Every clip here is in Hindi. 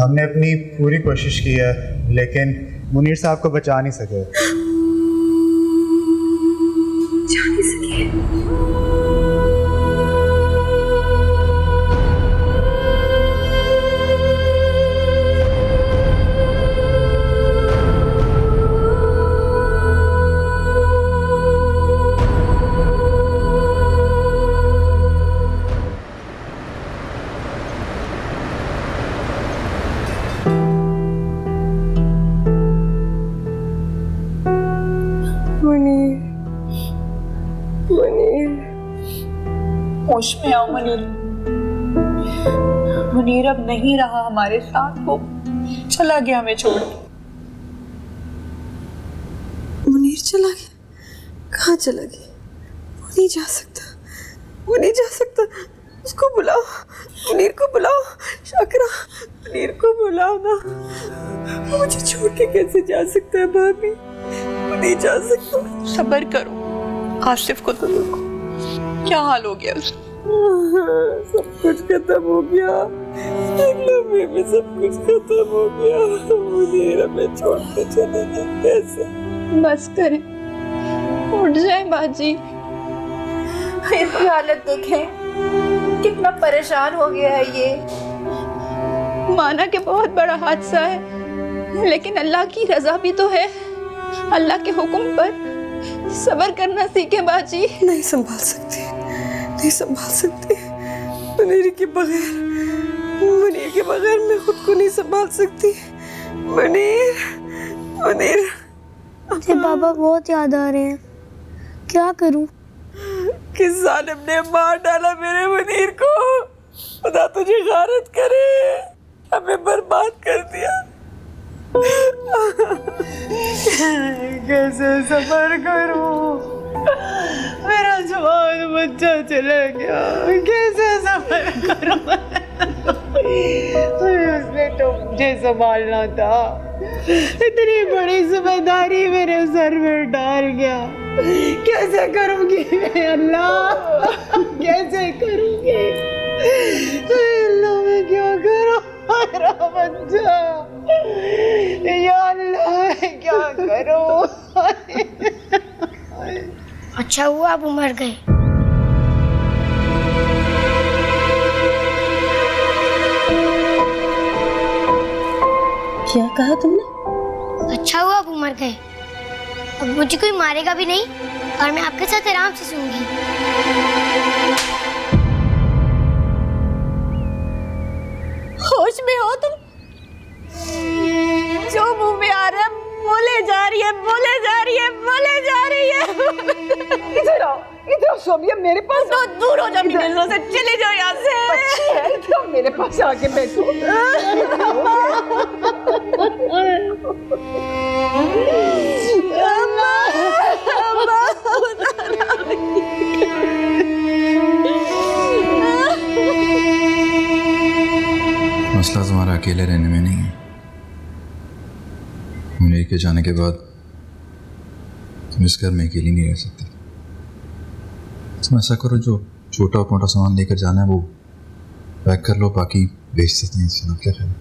हमने अपनी पूरी कोशिश की है लेकिन मुनीर साहब को बचा नहीं सके। बचा नहीं सके? होश में आओ मुनीर। मुनीर अब नहीं रहा हमारे साथ, वो चला गया हमें छोड़ के। मुनीर चला गया? कहाँ चला गया? वो नहीं जा सकता, वो नहीं जा सकता। उसको बुलाओ, मुनीर को बुलाओ। शाकरा, मुनीर को बुलाओ ना। वो मुझे छोड़ के कैसे जा सकता है भाभी? वो नहीं जा सकता। सब्र करो, आसिफ को तो देखो क्या हाल हो गया उसका। सब कुछ खत्म हो गया, एक लम्हे में सब कुछ खत्म हो गया। मुनीर हमें छोड़ के चले गए कैसे? बस करें, उठ जाए बाजी। इसकी हालत देखें, कितना परेशान हो गया है ये। माना कि बहुत बड़ा हादसा है लेकिन अल्लाह की रजा भी तो है। अल्लाह के हुक्म पर सब्र करना सीखे बाजी। नहीं संभाल सकती, नहीं संभाल सकती। मुनीर के बगैर मैं खुद को नहीं संभाल सकती। मुनीर, मुनीर। मुझे पापा बहुत याद आ रहे हैं, क्या करूं? किस जालिम ने मार डाला मेरे मुनीर को। खुदा तुझे गारत करे, हमें बर्बाद कर दिया। कैसे सब्र करूं, मेरा जवान बच्चा चला गया, कैसे सब्र करूं। उसने तो मुझे संभालना था, इतनी बड़ी जिम्मेदारी मेरे सर में डाल गया। कैसे करूंगी मैं अल्लाह, कैसे करूंगी अल्लाह, मैं क्या करूं मेरा बच्चा, या अल्लाह मैं क्या करूं। अच्छा हुआ अब मर गए। क्या कहा तुमने? अच्छा हुआ अब मर गए, अब मुझे कोई मारेगा भी नहीं और मैं आपके साथ आराम से सोऊंगी। होश में हो तुम? जो मुंह में आ रहा है बोले जा रही है, बोले जा रही है, बोले जा रही है। इधर आओ, इधर आओ सोबिया, मेरे पास तो दूर हो जाओ मेरे नजरों से, चले जाओ यहाँ से। अच्छी है, इधर आओ, मेरे पास आके बैठो। मसला तुम्हारा अकेले रहने में नहीं है। मुनीर के जाने के बाद तुम इस घर में अकेली नहीं रह सकती। तुम ऐसा करो, जो छोटा मोटा सामान लेकर जाना है वो पैक कर लो, बाकी बेच सकते हैं। इससे क्या ख्याल?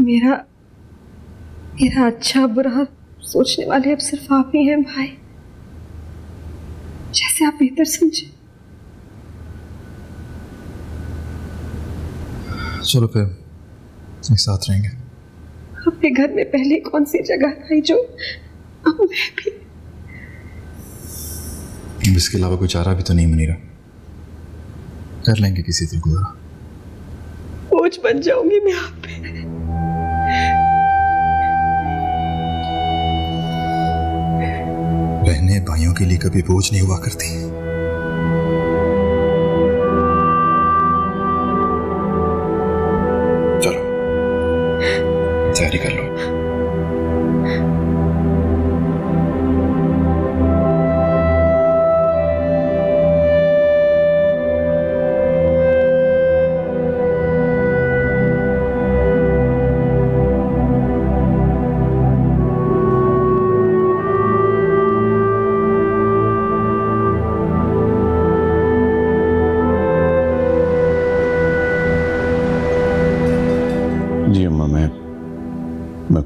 मेरा अच्छा बुरा सोचने वाले अब सिर्फ आप ही हैं भाई, जैसे आप बेहतर समझे। चलो फिर एक साथ रहेंगे। अपने घर में पहले कौन सी जगह थी जो अब मैं भी। इसके अलावा कोई चारा भी तो नहीं मुनीरा, कर लेंगे किसी दिन गुजारा। बोझ बन जाऊंगी मैं आप पे। बहनें भाइयों के लिए कभी बोझ नहीं हुआ करती। चलो तैयारी कर लो।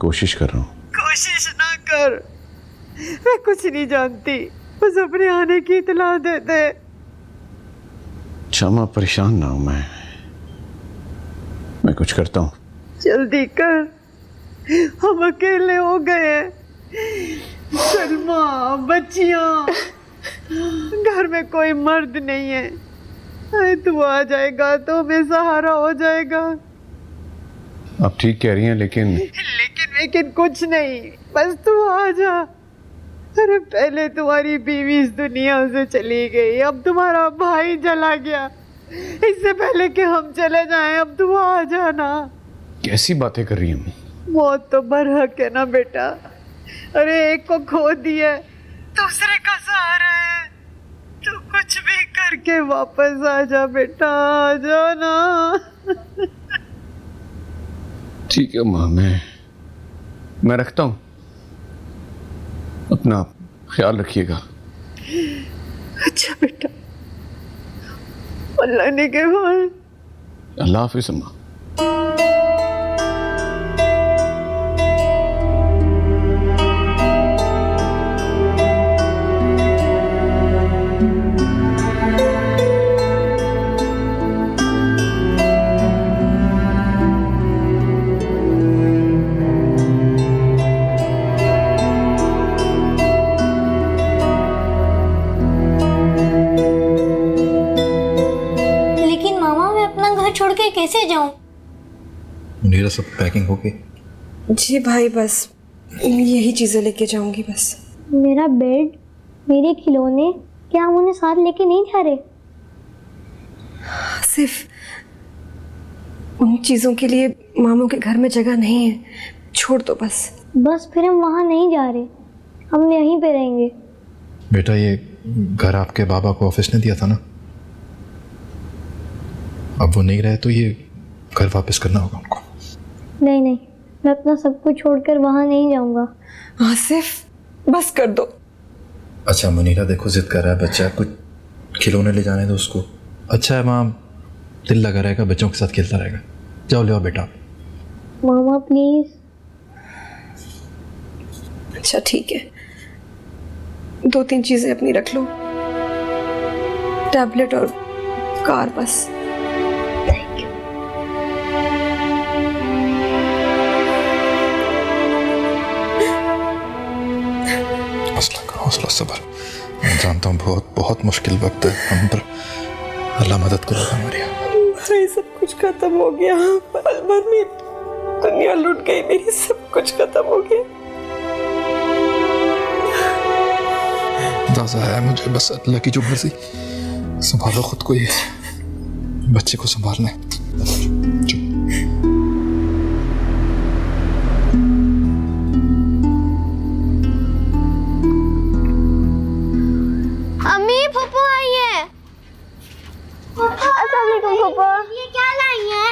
कोशिश कर रहा हूँ। कोशिश ना कर, मैं कुछ नहीं जानती, बस अपने आने की इतला दे दे। क्षमा, परेशान ना हूं मैं कुछ करता हूँ। जल्दी कर, हम अकेले हो गए हैं। सलमा, बच्चियां, घर में कोई मर्द नहीं है। अरे तू आ जाएगा तो हमें सहारा हो जाएगा। आप ठीक कह रही हैं, लेकिन कुछ नहीं, बस तू आ जा। अरे पहले तुम्हारी बीवी इस दुनिया से चली गई, अब तुम्हारा भाई चला गया। इससे पहले कि हम चले जाएं, अब तू आ जाना। कैसी बातें कर रही हैं? मौत तो बरहक है ना बेटा। अरे एक को खो दिया, दूसरे का सहारा है। तू कुछ भी करके वापस आ जा बेटा, आ जा ना। ठीक है माँ, मैं रखता हूँ। अपना ख्याल रखिएगा। अच्छा बेटा, अल्लाह ने के बाद। अल्लाह हाफिज़ अम्मा। छोड़ के कैसे जाऊं? मुनीरा, सब पैकिंग हो गई? जी भाई, बस यही चीज़ें लेके जाऊंगी बस। मेरा बेड, मेरे खिलौने, क्या हम उन्हें साथ लेके नहीं जा रहे? सिर्फ उन चीज़ों के लिए मामू के घर में जगह नहीं है, छोड़ दो बस। बस फिर हम वहाँ नहीं जा रहे, हम यहीं पे रहेंगे। बेटा, ये घर आपके बाबा को ऑफिस ने दिया था ना, अब वो नहीं रहे तो ये घर वापस करना होगा उनको। नहीं, मैं अपना सब कुछ छोड़कर वहाँ नहीं जाऊँगा। आसिफ, बस कर दो। अच्छा मुनीरा, देखो जिद कर रहा है बच्चा, कुछ खिलौने ले जाने दो उसको। अच्छा है माँ, दिल लगा रहेगा, बच्चों के साथ खेलता रहेगा। जाओ ले आओ बेटा। मामा प्लीज। अच्छा ठीक है, 2-3 चीजें अपनी रख लो, टैबलेट और कार बस। हौसला, सब्र। मैं जानता हूँ बहुत बहुत मुश्किल वक्त है हम पर, अल्लाह मदद करेगा हमारी। भाई सब कुछ खत्म हो गया, पल भर में दुनिया लुट गई मेरी, सब कुछ खत्म हो गया। अंदाजा है मुझे, बस अल्लाह की जो मर्जी। संभालो खुद को, ये बच्चे को संभालना है। अम्मी, फूफू आई है। अस्सलाम वालेकुम फूफू। ये क्या लाई है?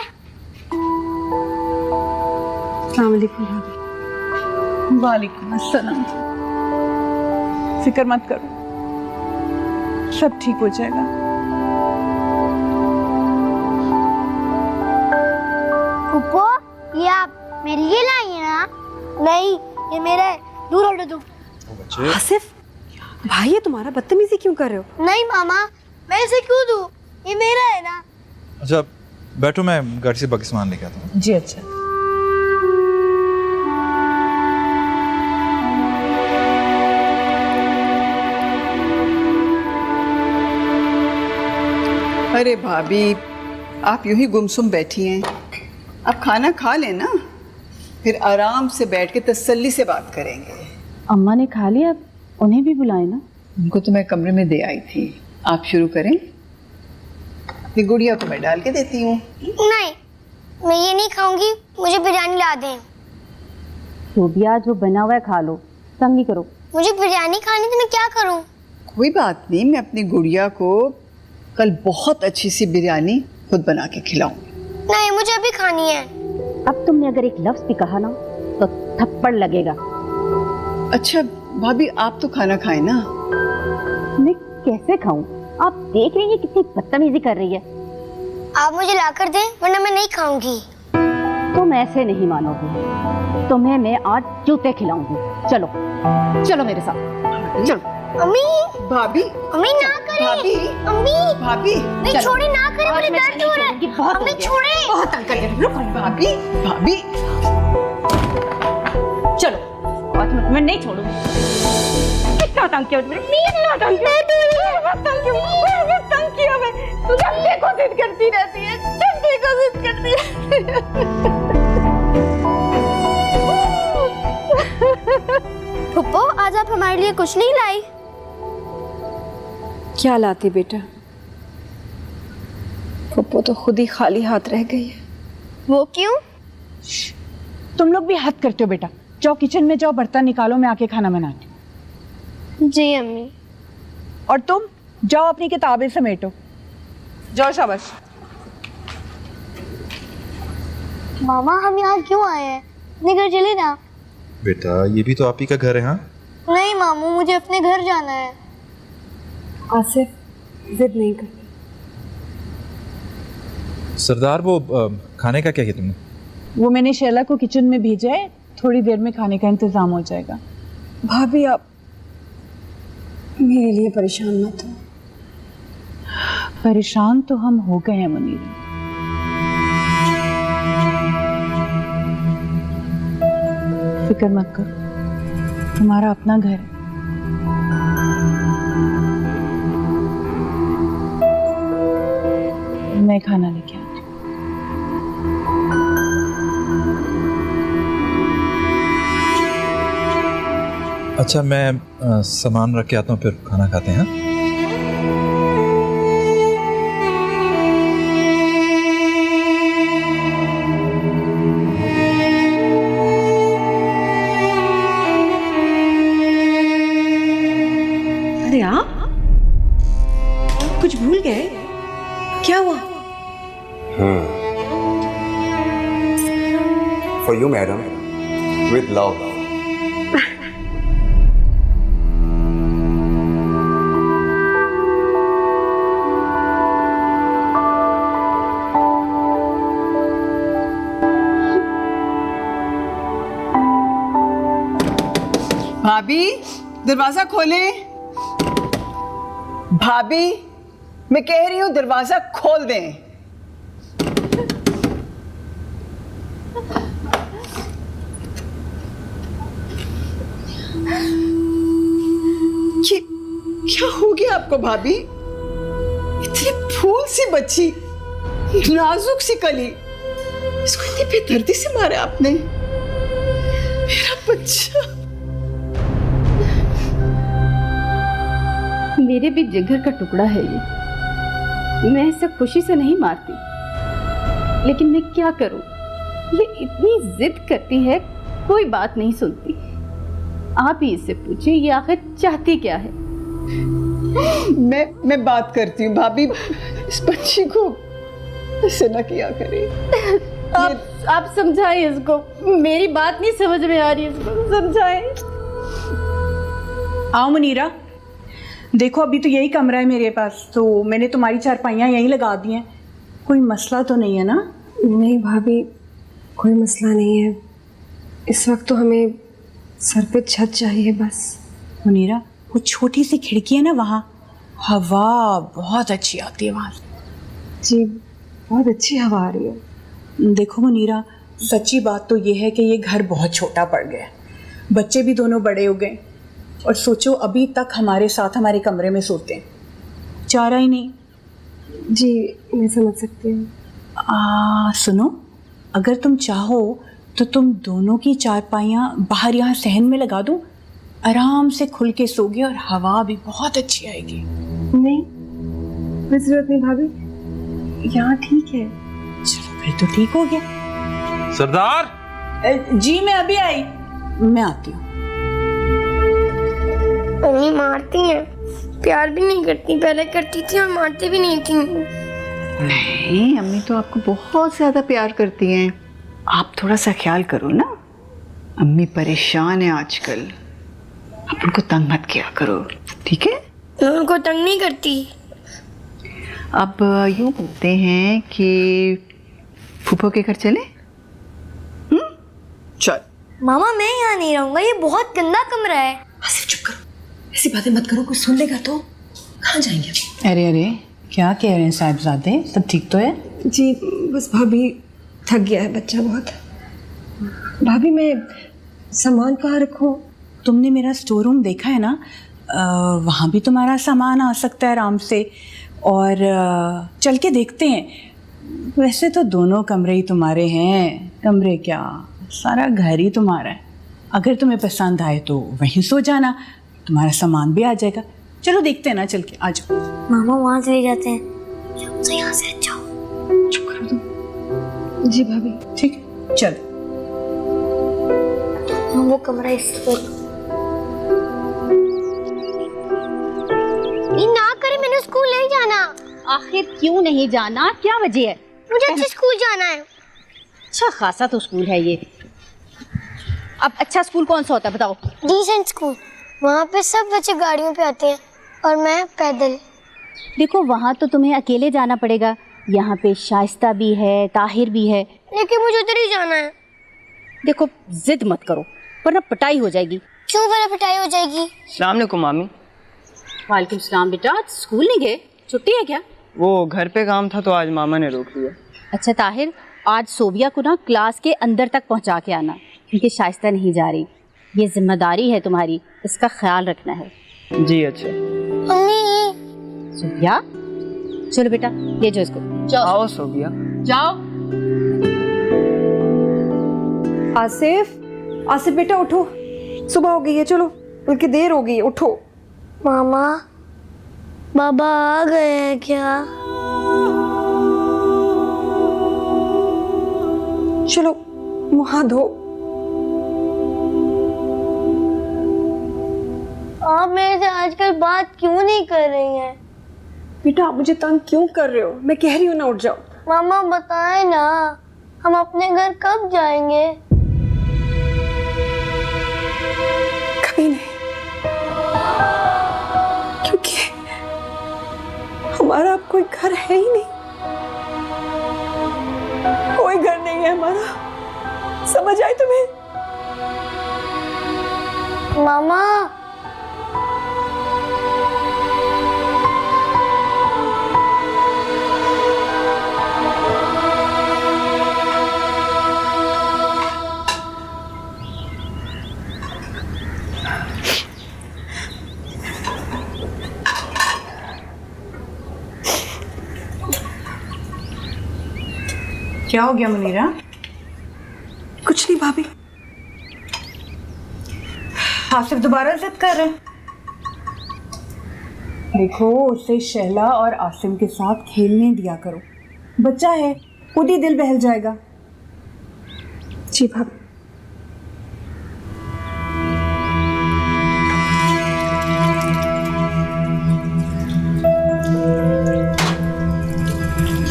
अस्सलाम वालेकुम भाभी। वालेकुम अस्सलाम। फिक्र मत करो, सब ठीक हो जाएगा। फूफू, ये आप मेरे लिए लाई है ना? नहीं, ये मेरा है, दूर हटो तुम। आसिफ, भाई ये तुम्हारा बदतमीजी क्यों कर रहे हो? नहीं मामा, मैं इसे क्यों दूं? ये मेरा है ना। अच्छा बैठो, मैं गाड़ी से बाकी सामान लेके आता हूँ। जी अच्छा। अरे भाभी, आप यूं ही गुमसुम बैठी हैं, अब खाना खा लेना, फिर आराम से बैठ के तसल्ली से बात करेंगे। अम्मा ने खा लिया, उन्हें भी बुलाए ना। उनको तो मैं कमरे में दे आई थी। आप शुरू करें, अपनी गुड़िया को मैं डाल के देती हूँ। नहीं, मैं ये नहीं खाऊंगी, मुझे बिरयानी ला दें। तो भी आज जो बना हुआ है खा लो, तंग नहीं करो। मुझे बिरयानी खानी, तो मैं क्या करूं? कोई बात नहीं, मैं अपनी गुड़िया को कल बहुत अच्छी सी बिरयानी खुद बना के खिलाऊंगी। नहीं, मुझे अभी खानी है। अब तुमने अगर एक लफ्ज भी कहा ना तो थप्पड़ लगेगा। अच्छा भाभी, आप तो खाना खाएं ना। मैं कैसे खाऊं? आप देख रही हैं कितनी बदतमीजी कर रही है। आप मुझे ला कर दें, वरना मैं नहीं खाऊंगी। तुम ऐसे नहीं मानोगे, तुम्हें मैं आज जूते खिलाऊंगी। चलो चलो मेरे साथ, चलो। अम्मी भाभी, अम्मी ना करें। भाभी, अम्मी भाभी, नहीं छोड़े, ना करें, मुझे दर्द हो रहा है। अम्मी छोड़े। बहुत तंग कर रहे हो। भाभी, भाभी, चलो आज मैं नहीं छोड़ूंगी। कितना तंग किया तुमने? कितना तंग किया? बहुत तंग किया मैं। तू जब देखो जिद करती रहती है, जब देखो जिद करती है। फुप्पो आज आप हमारे लिए कुछ नहीं लाई? क्या लाती बेटा? पप्पो तो खुद ही खाली हाथ रह गई है। वो क्यों? तुम लोग भी हद करते हो बेटा। जाओ किचन में जाओ, बर्तन निकालो, मैं आके खाना बनाती हूँ। जी अम्मी। और तुम जाओ अपनी किताबें समेटो। जाओ, शाबाश। मामा हम यहाँ क्यों आए हैं? अपने घर चले ना। बेटा ये भी तो आप ही का घर है। हाँ नहीं मामू, मुझे अपने घर जाना है। आसिफ जिद नहीं कर। सरदार, वो खाने का क्या किया तुमने? वो मैंने शैला को किचन में भेजा है, थोड़ी देर में खाने का इंतजाम हो जाएगा। भाभी आप मेरे लिए परेशान मत हो। परेशान तो हम हो गए हैं मुनीर। फिक्र मत करो, हमारा अपना घर है। मैं खाना लेके आती हूँ। अच्छा मैं सामान रख के आता हूँ, फिर खाना खाते हैं। अरे आप कुछ भूल गए? क्या हुआ? For you, madam, with love. भाभी दरवाजा खोले। भाभी मैं कह रही हूँ दरवाजा खोल दें। ये क्या हो गया आपको भाभी? इतनी फूल सी बच्ची, नाजुक सी कली, इसको इतनी बेदर्दी से मारा आपने। मेरा बच्चा। मेरे भी जिगर का टुकड़ा है ये। मैं इसे खुशी से नहीं मारती, लेकिन मैं क्या करूं? ये इतनी जिद करती है, कोई बात नहीं सुनती। आप ही इससे पूछिए ये आखिर चाहती क्या है। मैं बात करती हूँ भाभी, इस बच्ची को ऐसे ना किया करे। आप समझाएं इसको, मेरी बात नहीं समझ में आ रही, इसको समझाएं। आओ मुनीरा, देखो अभी तो यही कमरा है मेरे पास, तो मैंने तुम्हारी चारपाइयाँ यहीं लगा दी हैं। कोई मसला तो नहीं है ना? नहीं भाभी, कोई मसला नहीं है। इस वक्त तो हमें सर पे छत चाहिए बस। मुनीरा, वो छोटी सी खिड़की है ना, वहाँ हवा बहुत अच्छी आती है वहाँ। जी बहुत अच्छी हवा आ रही है। देखो मुनीरा, सच्ची बात तो ये है कि ये घर बहुत छोटा पड़ गया है। बच्चे भी दोनों बड़े हो गए, और सोचो अभी तक हमारे साथ हमारे कमरे में सोते हैं, चारा ही नहीं। जी मैं समझ सकती हूँ। सुनो, अगर तुम चाहो तो तुम दोनों की चारपाइयाँ बाहर यहाँ सहन में लगा दो, आराम से खुल के सोगे और हवा भी बहुत अच्छी आएगी। नहीं कोई जरूरत नहीं भाभी, यहाँ ठीक है। चलो फिर तो ठीक हो गया। सरदार जी मैं अभी आई, मैं आती हूँ। मम्मी मारती हैं, प्यार भी नहीं करती। पहले करती थी और मारती भी नहीं थी। नहीं, अम्मी तो आपको बहुत ज़्यादा प्यार करती हैं। आप थोड़ा सा ख्याल करो ना, अम्मी परेशान है आजकल। आप उनको तंग मत किया करो, ठीक है? मैं उनको तंग नहीं करती। अब यूँ बोलते हैं कि फूफो के घर चले। चल। मामा मैं यहाँ नहीं रहूंगा, ये बहुत गंदा कमरा है। आसिफ चुप करो, ऐसी बातें मत करो, कोई सुन लेगा तो। कहाँ जाएंगे? अरे अरे क्या कह रहे हैं साहिबजादे, सब ठीक तो है? जी बस भाभी थक गया है बच्चा बहुत। भाभी मैं सामान कहाँ रखूँ? तुमने मेरा स्टोर रूम देखा है ना, वहाँ भी तुम्हारा सामान आ सकता है आराम से, और चल के देखते हैं। वैसे तो दोनों कमरे ही तुम्हारे हैं, कमरे क्या सारा घर ही तुम्हारा है। अगर तुम्हें पसंद आए तो वहीं सो जाना, तुम्हारा सामान भी आ जाएगा। चलो देखते हैं ना, चल के आ जाओ। मामा वहाँ चले जाते हैं, हमसे यहाँ से अच्छा हो। चुप कर दो। जी भाभी। ठीक है चल। हम वो कमरा इस पर ना करे, मैंने स्कूल नहीं जाना। आखिर क्यों नहीं जाना, क्या वजह है? मुझे अच्छे स्कूल जाना है। अच्छा खासा तो स्कूल है ये। अब अच्छा स्कूल कौन सा होता है बताओ? डिसेंट स्कूल, वहाँ पे सब बच्चे गाड़ियों पे आते हैं और मैं पैदल। देखो वहाँ तो तुम्हें अकेले जाना पड़ेगा, यहाँ पे शाइस्ता भी है, ताहिर भी है। लेकिन मुझे उधर ही जाना है। देखो जिद मत करो वरना पिटाई हो जाएगी। क्यों मेरा पिटाई हो जाएगी? अस्सलाम वालेकुम मामी। वालेकुम सलाम बेटा, आज स्कूल नहीं गए? छुट्टी है क्या? वो घर पे काम था तो आज मामा ने रोक लिया। अच्छा ताहिर, आज सोबिया को ना क्लास के अंदर तक पहुंचा के आना, क्योंकि शाइस्ता नहीं जा रही। ये जिम्मेदारी है तुम्हारी, इसका ख्याल रखना है। जी अच्छा। मम्मी। सोबिया चलो बेटा ले जाओ इसको। जाओ आओ सोबिया। जाओ। आसिफ, आसिफ बेटा उठो, सुबह हो गई है, चलो बल्कि देर हो गई है, उठो। मामा बाबा आ गए हैं क्या? चलो मुँह हाथ धो। आप मेरे से आजकल बात क्यों नहीं कर रही हैं? बेटा आप मुझे तंग क्यों कर रहे हो? मैं कह रही हूँ ना उठ जाओ। मामा बताएं ना, हम अपने घर कब जाएंगे? कभी नहीं, क्योंकि हमारा अब कोई घर है ही नहीं। कोई घर नहीं है हमारा, समझ आई तुम्हें? मामा क्या हो गया मुनीरा? कुछ नहीं भाभी। आसिफ दोबारा जिद कर रहे हैं। देखो उसे शैला और आसिम के साथ खेलने दिया करो, बच्चा है खुद ही दिल बहल जाएगा। जी भाभी।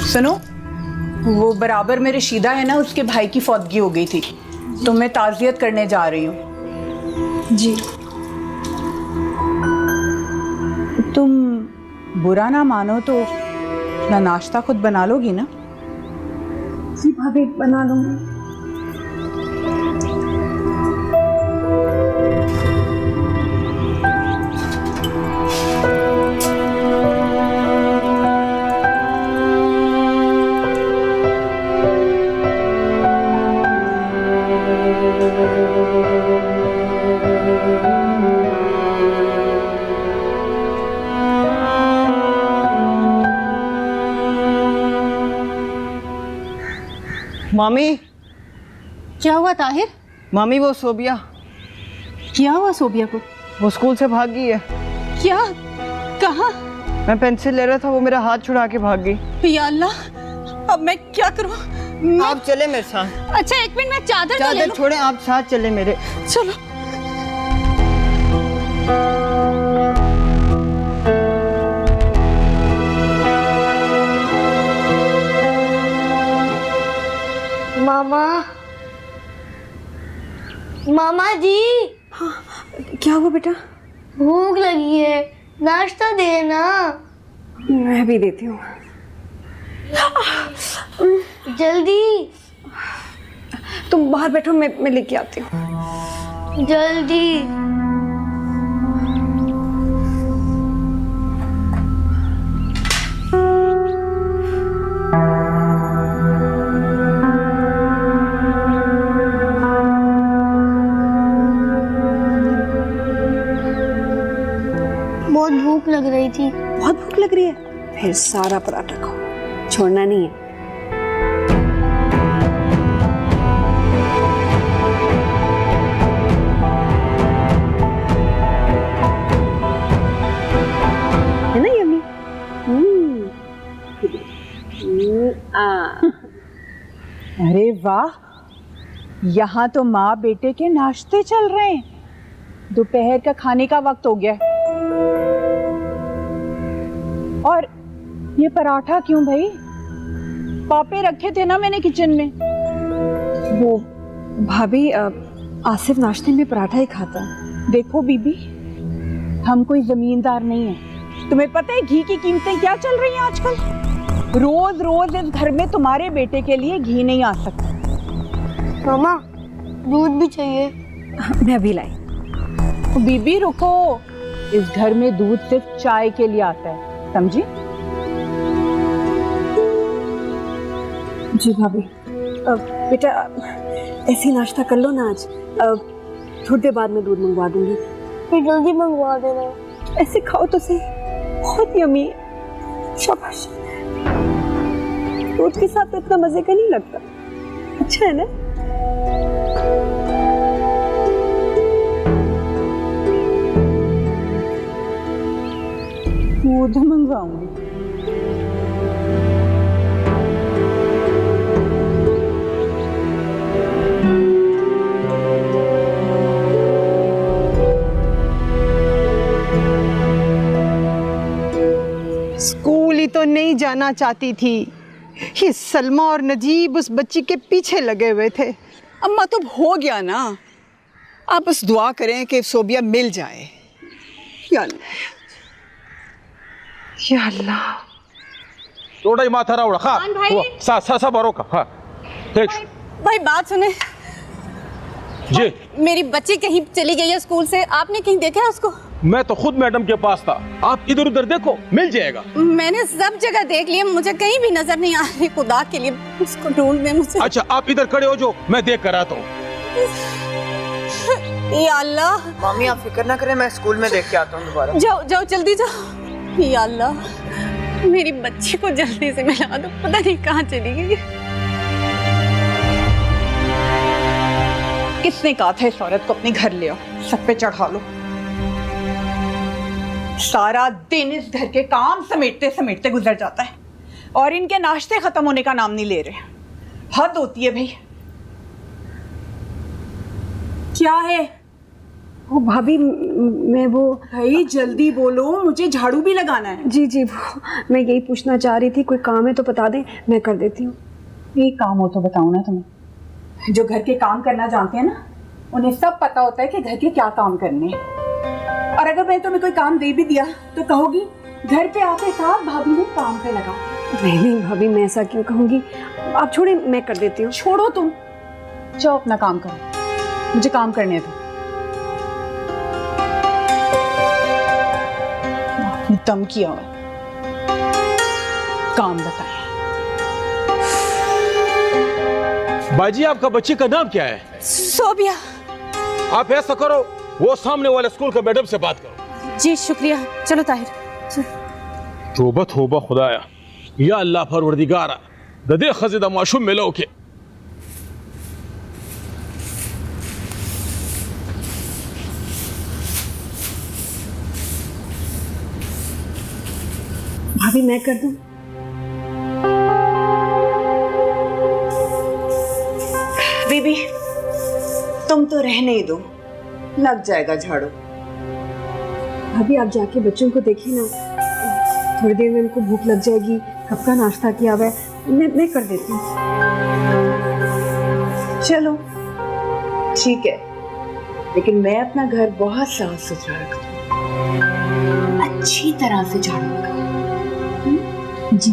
सुनो, वो बराबर मेरे शीदा है ना, उसके भाई की फौतगी हो गई थी, तो मैं ताज़ियत करने जा रही हूँ। जी। तुम बुरा ना मानो तो ना नाश्ता खुद बना लोगी ना? जी भाभी बना लूंगी। मामी। क्या हुआ ताहिर? मामी वो सोबिया। क्या हुआ सोबिया को? वो स्कूल से भाग गई है। क्या? कहाँ? मैं पेंसिल ले रहा था, वो मेरा हाथ छुड़ा के भाग गई। या अल्लाह, अब मैं क्या करूँ? आप चले मेरे साथ। अच्छा एक मिनट, मैं चादर तो ले चादर लूं। छोड़े, आप साथ चले मेरे। चलो। मामा, मामा जी। हाँ क्या हुआ बेटा? भूख लगी है, नाश्ता देना। मैं भी देती हूँ। जल्दी। तुम बाहर बैठो, मैं लेके आती हूँ। जल्दी। बहुत भूख लग रही थी। बहुत भूख लग रही है? फिर सारा पराठा खाओ, छोड़ना नहीं है। है ना यम्मी? अरे वाह, यहाँ तो माँ बेटे के नाश्ते चल रहे हैं। दोपहर का खाने का वक्त हो गया है। और ये पराठा क्यों भाई? पापे रखे थे ना मैंने किचन में। वो भाभी आसिफ नाश्ते में पराठा ही खाता है। देखो बीबी, हम कोई जमींदार नहीं है। तुम्हें पता है घी की कीमतें क्या चल रही हैं आजकल? रोज रोज इस घर में तुम्हारे बेटे के लिए घी नहीं आ सकता। मामा, दूध भी चाहिए। मैं अभी लाई। बीबी रुको, इस घर में दूध सिर्फ चाय के लिए आता है, समझी? जी भाभी। बेटा ऐसे ही नाश्ता कर लो ना आज। थोड़ी देर बाद में दूध मंगवा दूंगी। फिर जल्दी मंगवा देना। ऐसे खाओ तो सही, बहुत यम्मी। शाबाश। दूध के साथ तो इतना मजे का नहीं लगता। अच्छा है ना? दूध मंगवाऊंगी। स्कूल ही तो नहीं जाना चाहती थी। ये सलमा और नजीब उस बच्ची के पीछे लगे हुए थे। अम्मा तो हो गया ना, आप बस दुआ करें कि सोबिया मिल जाए। या अल्लाह। थोड़ा माथा राउड़ा खा सा सा सा बारो का हां ठीक। भाई बात सुने जी। मेरी बच्ची कहीं चली गई है स्कूल से, आपने कहीं देखा है उसको? मैं तो खुद मैडम के पास था, आप इधर उधर देखो मिल जाएगा। मैंने सब जगह देख लिया, मुझे कहीं भी नजर नहीं आ रही। खुदा के लिए उसको ढूंढ दे मुझे। अच्छा आप इधर खड़े हो जो, मैं देख कर आता हूँ। या अल्लाह। मामी आप फिक्र ना करें, मैं स्कूल में देख के आता हूँ दोबारा। जाओ जाओ जल्दी जाओ। या अल्लाह, मेरी बच्ची को जल्दी से मिला दो, पता नहीं कहाँ चली गई। किसने कहा था इस औरत को अपने घर ले आओ, सब पे चढ़ा लो। सारा दिन इस घर के काम समेटते समेटते गुजर जाता है और इनके नाश्ते खत्म होने का नाम नहीं ले रहे। हद होती है भाई। क्या है वो भाभी? मैं वो भाई जल्दी बोलो, मुझे झाड़ू भी लगाना है। जी जी, मैं यही पूछना चाह रही थी, कोई काम है तो बता दें, मैं कर देती हूँ। ये काम हो तो बताओ ना तुम्हें। जो घर के काम करना जानते हैं ना, उन्हें सब पता होता है कि घर के क्या काम करने हैं। और अगर मैं तुम्हें कोई काम दे भी दिया तो कहोगी घर पे आते साथ भाभी ने काम पे लगा। नहीं भाभी, मैं ऐसा क्यों कहूँगी? आप छोड़े, मैं कर देती हूँ। छोड़ो तुम, जाओ अपना काम करो, मुझे काम करने दो। आपने दम किया हुआ, काम बताएं। बाजी आपका बच्ची का नाम क्या है? सोबिया। आप ऐसा करो, वो सामने वाले स्कूल के मैडम से बात करो। जी शुक्रिया। चलो ताहिर। तौबा तौबा खुदाया, या अल्लाह परवरदिगारा ददे खजीदा माशूम मिलो के। भाभी मैं कर दूं? बीबी तुम तो रहने ही दो, लग जाएगा झाड़ू। भाभी आप जाके बच्चों को देखिए ना, थोड़ी देर में उनको भूख लग जाएगी। कब का नाश्ता किया हुआ है, मैं कर देती हूँ। चलो ठीक है, लेकिन मैं अपना घर बहुत साफ सुथरा रखती हूँ, अच्छी तरह से झाड़ू लगा। जी।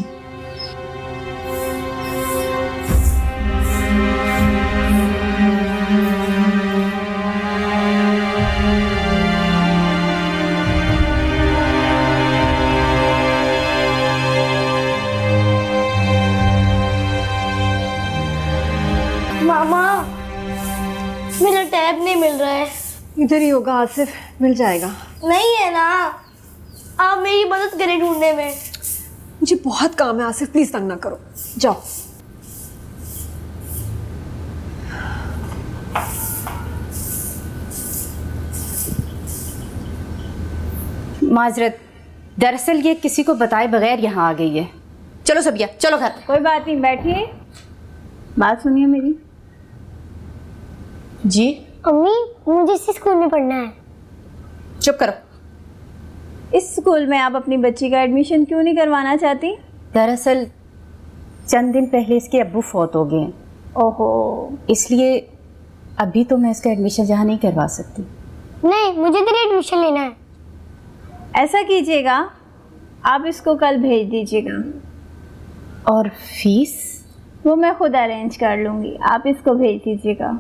इधर ही होगा आसिफ, मिल जाएगा। नहीं है ना, आप मेरी मदद करें ढूंढने में। मुझे बहुत काम है आसिफ, प्लीज तंग ना करो, जाओ। माजरत, दरअसल ये किसी को बताए बगैर यहाँ आ गई है। चलो सबिया, चलो घर। कोई बात नहीं, बैठिए, बात सुनिए मेरी। जी अम्मी, मुझे इसी स्कूल में पढ़ना है। चुप करो। इस स्कूल में आप अपनी बच्ची का एडमिशन क्यों नहीं करवाना चाहती? दरअसल चंद दिन पहले इसके अब्बू फौत हो गए हैं। ओहो, इसलिए अभी तो मैं इसका एडमिशन यहाँ नहीं करवा सकती। नहीं, मुझे इधर एडमिशन लेना है। ऐसा कीजिएगा, आप इसको कल भेज दीजिएगा। और फीस? वो मैं खुद अरेंज कर लूँगी, आप इसको भेज दीजिएगा।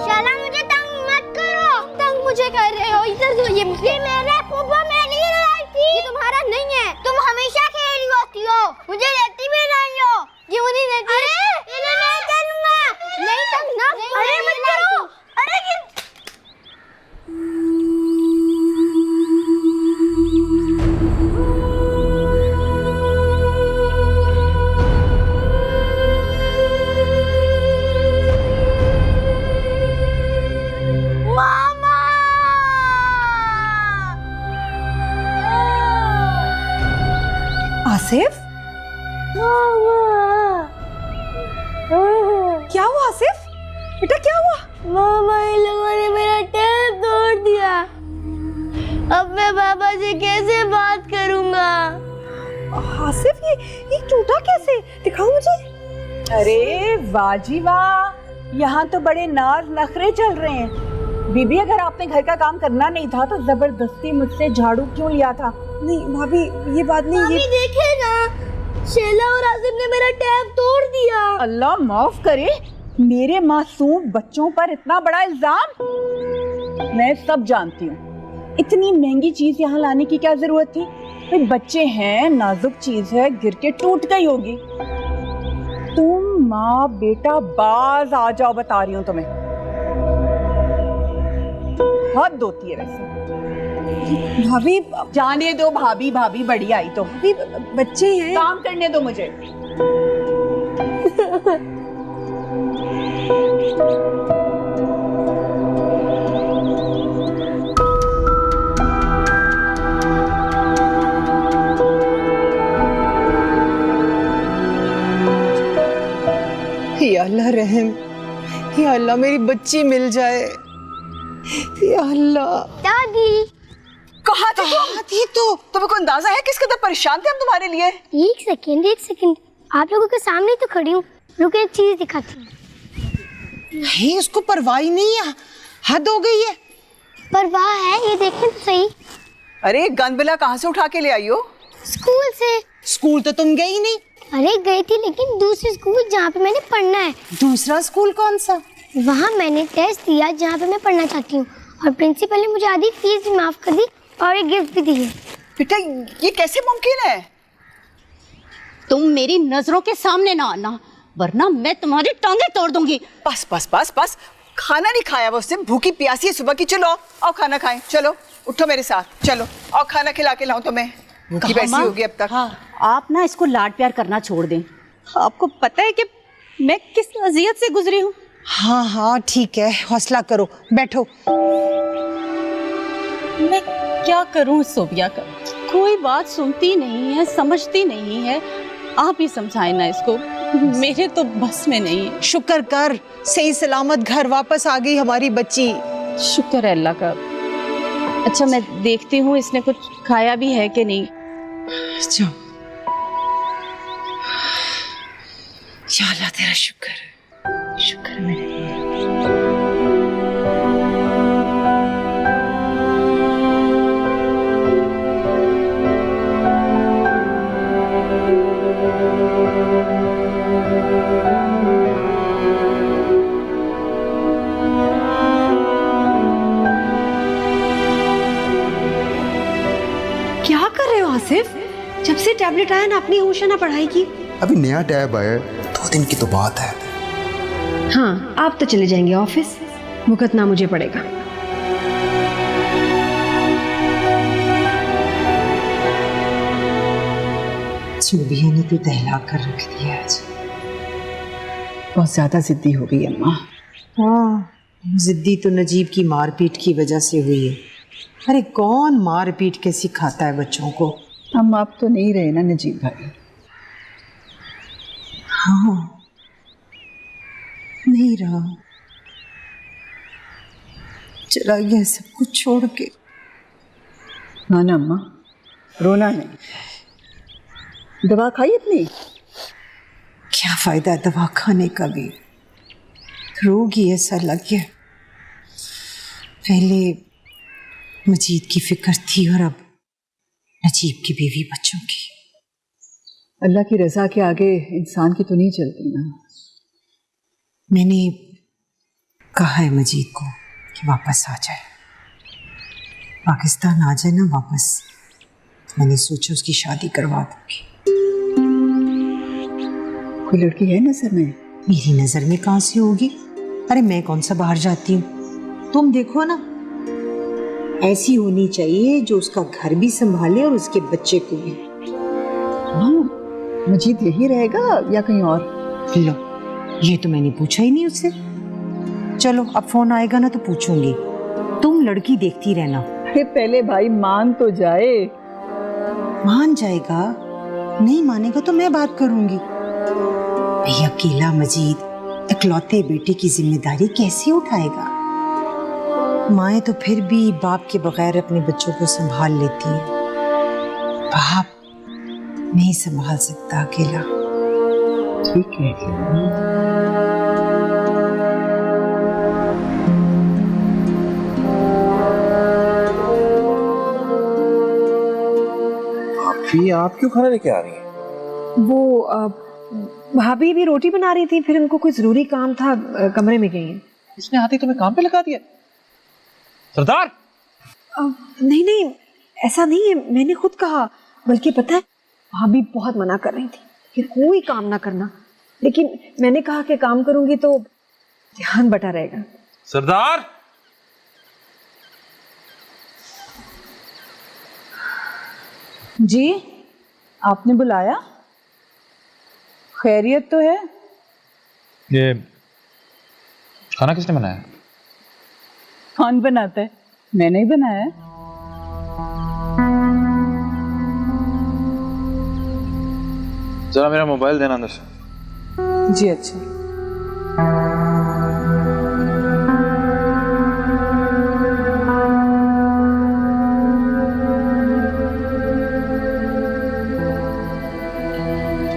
शाला, मुझे तंग मत करो। तंग मुझे कर रहे हो, इधर दो। ये मेरा फुब्बा, मैं नहीं लाई थी। ये तुम्हारा नहीं है, तुम हमेशा खेली होती हो, मुझे लेती भी नहीं हो। क्यों नहीं लेती? अरे ये नहीं करूंगा। नहीं तंग ना, अरे मत करो। अरे मामा, आसिफ, क्या हुआ आसिफ? बेटा क्या हुआ? मामा, इन लोगों ने मेरा टैब तोड़ दिया। अब मैं पापा से कैसे बात करूंगा? आसिफ, ये टूटा कैसे? दिखाओ मुझे। अरे वाह जी वाह, यहाँ तो बड़े नाज नखरे चल रहे हैं। बीबी, अगर आपने घर का काम करना नहीं था तो जबरदस्ती मुझसे झाड़ू क्यों लिया था? नहीं भाभी, ये बात नहीं। ये देखे ना, शैला और आसिफ ने मेरा टैब तोड़ दिया। अल्लाह माफ करे, मेरे मासूम बच्चों पर इतना बड़ा इल्जाम। मैं सब जानती हूँ, इतनी महंगी चीज यहाँ लाने की क्या जरूरत थी? भाई बच्चे हैं, नाजुक चीज है, गिर के टूट गई होगी। तुम माँ बेटा बाज आ जाओ, बता रही हूँ तुम्हें। हद होती है वैसे। भाभी, जाने दो, भाभी भाभी बड़ी आई तो। भाभी बच्चे हैं, काम करने दो मुझे। या अल्लाह रहम, या अल्लाह मेरी बच्ची मिल जाए, या अल्लाह। दादी, कहाँ थी तू? तुम्हें कोई अंदाजा है किस कदर परेशान थे हम तुम्हारे लिए? एक सेकंड, आप लोगों के सामने तो खड़ी हूँ। रुको, एक चीज दिखाती हूँ। हे, उसको परवाह ही नहीं है, हद हो गई है। परवाह है, ये देखें तो सही। अरे गंदबला कहाँ से उठा के ले आई हो? स्कूल से। स्कूल तो तुम गई नहीं। अरे गई थी, लेकिन दूसरे स्कूल जहाँ पे मैंने पढ़ना है। दूसरा स्कूल कौन सा? वहाँ मैंने टेस्ट दिया जहाँ पे मैं पढ़ना चाहती हूँ, और प्रिंसिपल ने मुझे आधी फीस भी माफ कर दी और एक गिफ्ट भी दी है। बेटा, ये कैसे मुमकिन है? तुम मेरी नजरों के सामने ना आना, वरना मैं तुम्हारी टांगे तोड़ दूंगी। बस बस बस बस, खाना नहीं खाया वो उसने, भूखी प्यासी है सुबह की। चलो आओ खाना खाएं, चलो उठो मेरे साथ, चलो और खाना खिला के लाऊं तुम्हें। भूखी पैसी होगी अब तक। हाँ, आप ना इसको लाड प्यार करना छोड़ दें। आपको पता है कि मैं किस अजियत से गुजरी हूँ। हाँ हाँ ठीक है, हौसला करो, बैठो। मैं क्या करूँ सोबिया का? कोई बात सुनती नहीं है, समझती नहीं है। आप ही समझाए ना इसको, मेरे तो बस में नहीं है। शुक्र कर, सही सलामत घर वापस आ गई हमारी बच्ची। शुक्र है अल्लाह का। अच्छा, मैं देखती हूँ इसने कुछ खाया भी है कि नहीं। अच्छा, या अल्लाह तेरा शुक्र है, शुक्र मेरे। क्या कर रहे हो आसिफ? जब से टैबलेट आया ना अपनी होश है ना पढ़ाई की। अभी नया टैब आया, 2 दिन की तो बात है। हाँ आप तो चले जाएंगे ऑफिस, भुगतना मुझे पड़ेगा। चूड़िया ने तो दहला कर रख दिया आज। बहुत ज्यादा जिद्दी हो गई अम्मा। हाँ, जिद्दी तो नजीब की मारपीट की वजह से हुई है। अरे कौन मारपीट के सिखाता है बच्चों को? हम आप तो नहीं रहे ना नजीब भाई। हाँ नहीं रहा, चला गया सब कुछ छोड़ के। हाँ ना अम्मा, रोना नहीं। दवा खाई अपनी? क्या फायदा दवा खाने का भी, रोग ही ऐसा लग गया। पहले मजीद की फिक्र थी और अब नजीब की बीवी बच्चों की। अल्लाह की रजा के आगे इंसान की तो नहीं चलती ना। मैंने कहा है मजीद को कि वापस आ जाए, पाकिस्तान आ जाए ना वापस। मैंने सोचा उसकी शादी करवा दूंगी। कोई लड़की है नजर में? मेरी नजर में कहाँ से होगी? अरे मैं कौन सा बाहर जाती हूँ, तुम देखो ना। ऐसी होनी चाहिए जो उसका घर भी संभाले और उसके बच्चे को भी। हाँ, मजीद यही रहेगा या कहीं और? लो, ये तो मैंने पूछा ही नहीं उससे। चलो अब फोन आएगा ना तो पूछूंगी। तुम लड़की देखती रहना। अरे पहले भाई मान तो जाए। मान जाएगा, नहीं मानेगा तो मैं बात करूंगी। भाई अकेला मजीद इकलौते बेटे की जिम्मेदारी कैसे उठाएगा? माएँ तो फिर भी बाप के बगैर अपने बच्चों को संभाल लेती है, बाप नहीं संभाल सकता अकेला। ठीक है। आप क्यों खाना लेके आ रही हैं? वो भाभी भी रोटी बना रही थी, फिर उनको कोई जरूरी काम था, कमरे में गई हैं। इसने आते तुम्हें काम पे लगा दिया? सरदार! नहीं नहीं ऐसा नहीं है, मैंने खुद कहा। बल्कि पता है भाभी बहुत मना कर रही थी कि कोई काम ना करना, लेकिन मैंने कहा कि काम करूंगी तो ध्यान बटा रहेगा। सरदार! जी, आपने बुलाया? खैरियत तो है? ये खाना किसने बनाया? कौन बनाता है? मैंने ही बनाया। जरा मेरा मोबाइल देना अंदर से। जी अच्छा।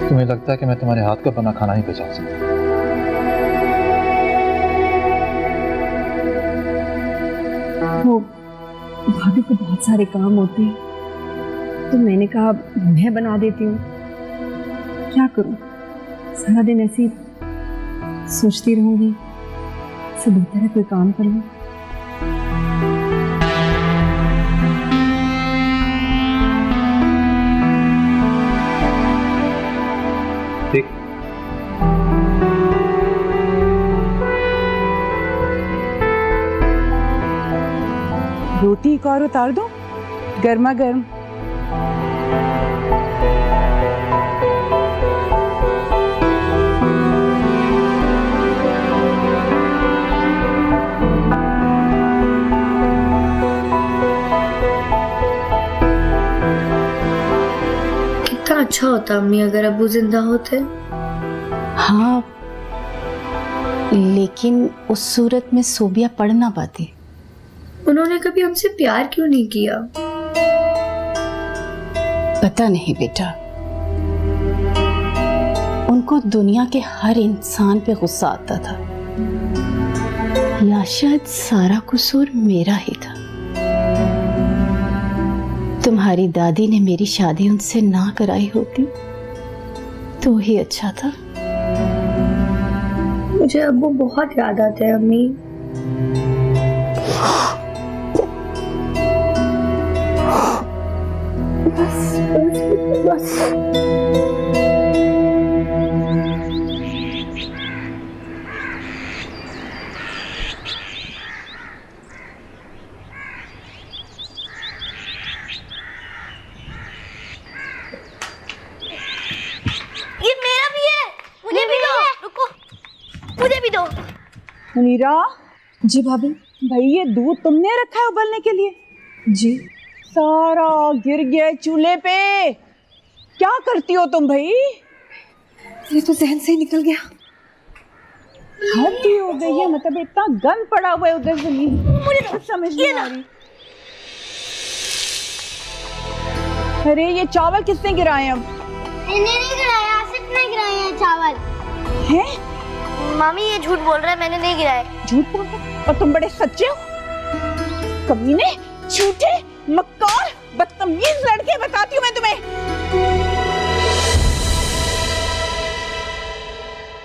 तुम्हें लगता है कि मैं तुम्हारे हाथ का बना खाना ही पहचान सकता? वो भाभी को बहुत सारे काम होते हैं, तो मैंने कहा मैं बना देती हूँ। क्या करूँ, सारा दिन ऐसे ही सोचती रहूंगी, इससे बेहतर है कोई काम कर लूँ। ठीक। रोटी एक और उतार दो, गर्मा गर्म। कितना अच्छा होता अम्मी अगर अब्बू जिंदा होते। हाँ, लेकिन उस सूरत में सोबिया पढ़ ना पाती। उन्होंने कभी हमसे प्यार क्यों नहीं किया? पता नहीं बेटा, उनको दुनिया के हर इंसान पे गुस्सा आता था, या शायद सारा कसूर मेरा ही था। तुम्हारी दादी ने मेरी शादी उनसे ना कराई होती तो ही अच्छा था। मुझे अब्बू बहुत याद आते हैं अम्मी। ये मेरा भी है, मुझे भी दो। रुको, मुझे भी दो। मुनीरा, जी भाभी। भाई ये दूध तुमने रखा है उबलने के लिए? जी। सारा गिर गया चूल्हे पे। क्या करती हो तुम भाई? ये तो जहन से ही निकल गया। हद ही हो गई है, मतलब इतना गंद पड़ा हुआ है उधर जमीन, मुझे तो समझ नहीं आ रही। अरे ये चावल किसने गिराए अब? मैंने नहीं गिराया, आसिफ ने गिराए हैं चावल। हैं? मामी ये झूठ बोल रहा है, मैंने नहीं गिराए। झूठ बोल रहा है? और तुम बड़े सच्चे हो? कमीने, झूठे, मक्कार, बदतमीज लड़के, बताती हूँ मैं तुम्हें।